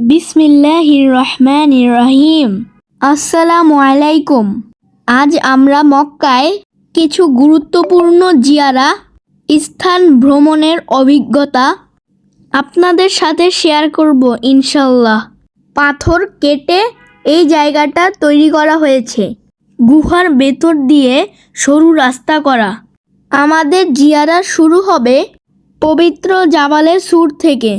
বিসমিল্লাহির রহমানির রহিম। আসসালামু আলাইকুম। আজ আমরা মক্কায় কিছু গুরুত্বপূর্ণ জিয়ারা স্থান ভ্রমণের অভিজ্ঞতা আপনাদের সাথে শেয়ার করব ইনশাল্লাহ। পাথর কেটে এই জায়গাটা তৈরি করা হয়েছে, গুহার ভেতর দিয়ে সরু রাস্তা করা। আমাদের জিয়ারা শুরু হবে পবিত্র জাবালে সুর থেকে।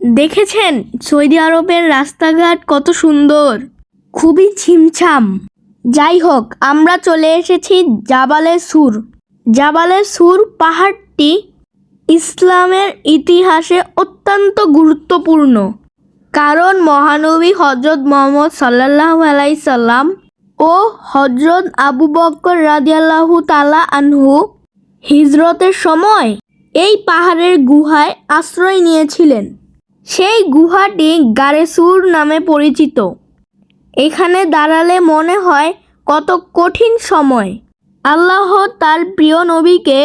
দেখেছেন সৌদি আরবের রাস্তাঘাট কত সুন্দর, খুবই ছিমছাম। যাই হোক, আমরা চলে এসেছি জাবালে সুর। জাবালে সুর পাহাড়টি ইসলামের ইতিহাসে অত্যন্ত গুরুত্বপূর্ণ, কারণ মহানবী হজরত মুহাম্মদ সাল্লাল্লাহু আলাইহি সাল্লাম ও হজরত আবু বকর রাদিয়াল্লাহু তাআলা আনহু হিজরতের সময় এই পাহাড়ের গুহায় আশ্রয় নিয়েছিলেন। সেই গুহাটি গারে সুর নামে পরিচিত। এখানে দাঁড়ালে মনে হয় কত কঠিন সময় আল্লাহ তার প্রিয় নবীকে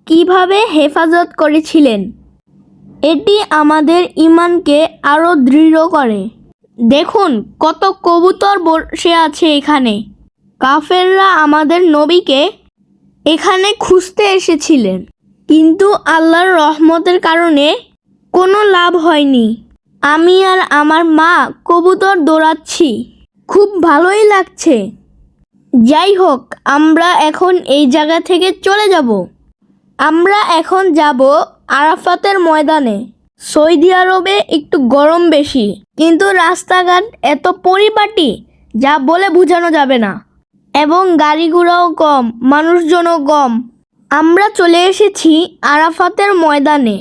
কিভাবে হেফাজত করেছিলেন। এটি আমাদের ঈমানকে আরও দৃঢ় করে। দেখুন কত কবুতর বসে আছে এখানে। কাফেররা আমাদের নবীকে এখানে খুঁজতে এসেছিলেন, কিন্তু আল্লাহর রহমতের কারণে কোনো লাভ হয়নি। আমি আর আমার মা কবুতর দৌড়াচ্ছি, খুব ভালোই লাগছে। যাই হোক, আমরা এখন এই জায়গা থেকে চলে যাব। আমরা এখন যাব আরাফাতের ময়দানে। সৌদি আরবে একটু গরম বেশি, কিন্তু রাস্তাঘাট এত পরিপাটি যা বলে বোঝানো যাবে না, এবং গাড়ি ঘোড়াও কম, মানুষজনও কম। আমরা চলে এসেছি আরাফাতের ময়দানে।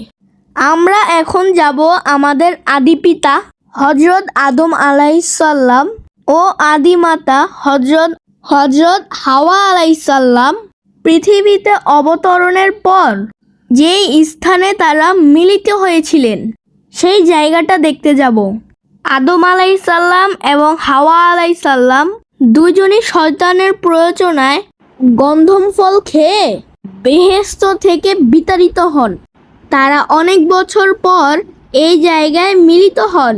আমরা এখন যাব আমাদের আদি পিতা হজরত আদম আলাইসাল্লাম ও আদি মাতা হজরত হাওয়া আলাইসাল্লাম পৃথিবীতে অবতরণের পর যেই স্থানে তারা মিলিত হয়েছিলেন সেই জায়গাটা দেখতে যাব। আদম আলাইসাল্লাম এবং হাওয়া আলাইসাল্লাম দুজনই শয়তানের প্ররোচনায় গন্ধম ফল খেয়ে বেহেশত থেকে বিতাড়িত হন। তারা অনেক বছর পর এই জায়গায় মিলিত হন।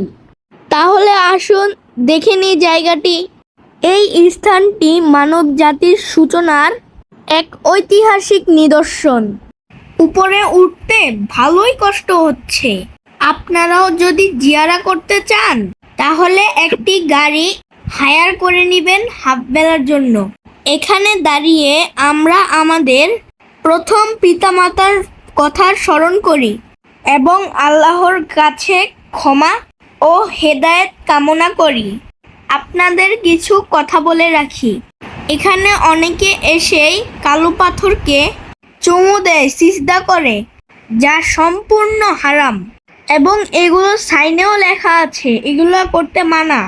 তাহলে আসুন দেখে নিই জায়গাটি। এই স্থানটি মানব জাতির সূচনার এক ঐতিহাসিক নিদর্শন। উপরে উঠতে ভালোই কষ্ট হচ্ছে। আপনারাও যদি জিয়ারা করতে চান তাহলে একটি গাড়ি হায়ার করে নেবেন হাফ বেলার জন্য। এখানে দাঁড়িয়ে আমরা আমাদের প্রথম পিতামাতার কথা স্মরণ করি এবং আল্লাহর কাছে ক্ষমা ও হেদায়েত কামনা করি। আপনাদের কিছু কথা বলে রাখি, এখানে অনেকে এসেই কালো পাথরকে চুমু দেয়, সিজদা করে, যা সম্পূর্ণ হারাম, এবং এগুলো সাইনেও লেখা আছে এগুলো করতে মানা।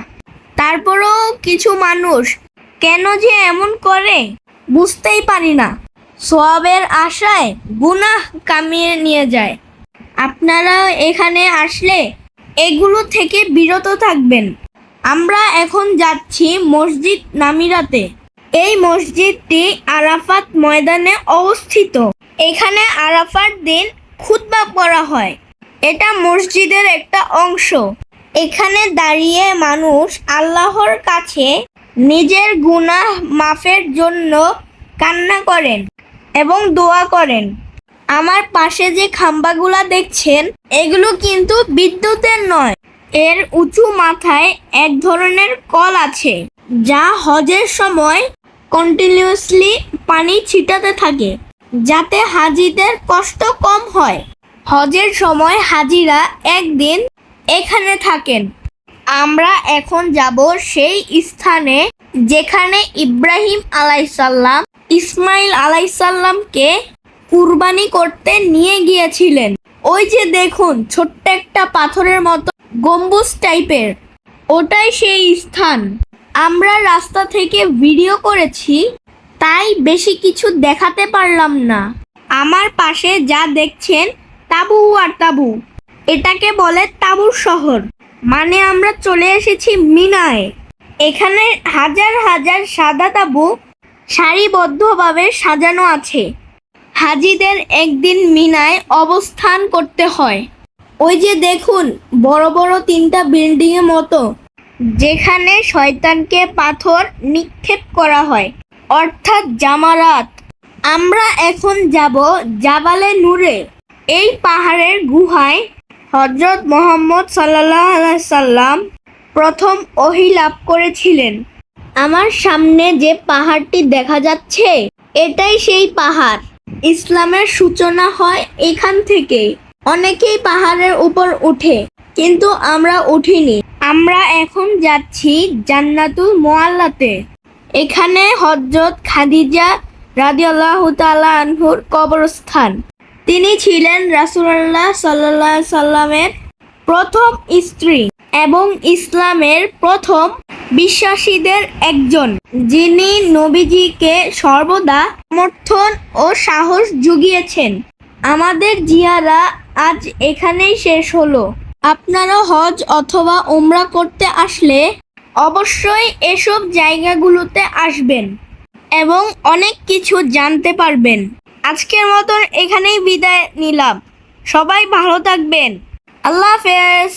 তারপরেও কিছু মানুষ কেন যে এমন করে বুঝতেই পারি না। সওয়াবের আশায় গুনাহ কামিয়ে নিয়ে যায়। আপনারা এখানে আসলে এগুলো থেকে বিরত থাকবেন। আমরা এখন যাচ্ছি মসজিদ নামিরাতে। এই মসজিদটি আরাফাত ময়দানে অবস্থিত। এখানে আরাফার দিন খুতবা পড়া হয়। এটা মসজিদের একটা অংশ। এখানে দাঁড়িয়ে মানুষ আল্লাহর কাছে নিজের গুনাহ মাফের জন্য কান্না করেন এবং দোয়া করেন। আমার পাশে যে খাম্বাগুলা দেখছেন এগুলো কিন্তু বিদ্যুতের নয়, এর উঁচু মাথায় এক ধরনের কল আছে যা হজের সময় কন্টিনিউয়াসলি পানি ছিটাতে থাকে যাতে হাজিদের কষ্ট কম হয়। হজের সময় হাজিরা একদিন এখানে থাকেন। আমরা এখন যাব সেই স্থানে যেখানে ইব্রাহিম আলাইসাল্লাম ইসমাইল আলাইসাল্লামকে কুরবানি করতে নিয়ে গিয়েছিলেন। ওই যে দেখুন ছোট্ট একটা পাথরের মতো গম্বুজ টাইপের, ওটাই সেই স্থান। আমরা রাস্তা থেকে ভিডিও করেছি তাই বেশি কিছু দেখাতে পারলাম না। আমার পাশে যা দেখছেন তাবু আর তাবু, এটাকে বলে তাবুর শহর। মানে আমরা চলে এসেছি মিনায়। এখানে হাজার হাজার সাদা তাবু সারিবদ্ধভাবে সাজানো আছে। হাজিদের একদিন মিনায় অবস্থান করতে হয়। ওই যে দেখুন, বড় বড় 3টা বিল্ডিং এর মতো, যেখানে শয়তানকে পাথর নিক্ষেপ করা হয়, অর্থাৎ জামারাত। আমরা এখন যাব জাবালে নূরে। এই পাহাড়ের গুহায় হযরত মুহাম্মদ সাল্লাল্লাহু আলাইহি সাল্লাম প্রথম ওহী লাভ করেছিলেন। আমার সামনে যে পাহাড়টি দেখা যাচ্ছে, এটাই সেই পাহাড়। ইসলামের সূচনা হয় এখান থেকে। অনেকেই পাহাড়ের উপর উঠে, কিন্তু আমরা উঠিনি। আমরা এখন যাচ্ছি জান্নাতুল মুআল্লাতে। এখানে হযরত খাদিজা রাদিয়াল্লাহু তাআলা আনহুর কবরস্থান। তিনি ছিলেন রাসূলুল্লাহ সাল্লাল্লাহু আলাইহি সাল্লামের প্রথম স্ত্রী এবং ইসলামের প্রথম বিশ্বাসীদের একজন, যিনি নবীজিকে সর্বদা সমর্থন ও সাহস জুগিয়েছেন। আমাদের জিয়ারা আজ এখানেই শেষ হলো। আপনারা হজ অথবা উমরা করতে আসলে অবশ্যই এসব জায়গাগুলোতে আসবেন এবং অনেক কিছু জানতে পারবেন। আজকের মতন এখানেই বিদায় নিলাম। সবাই ভালো থাকবেন। আল্লাহ হাফেজ।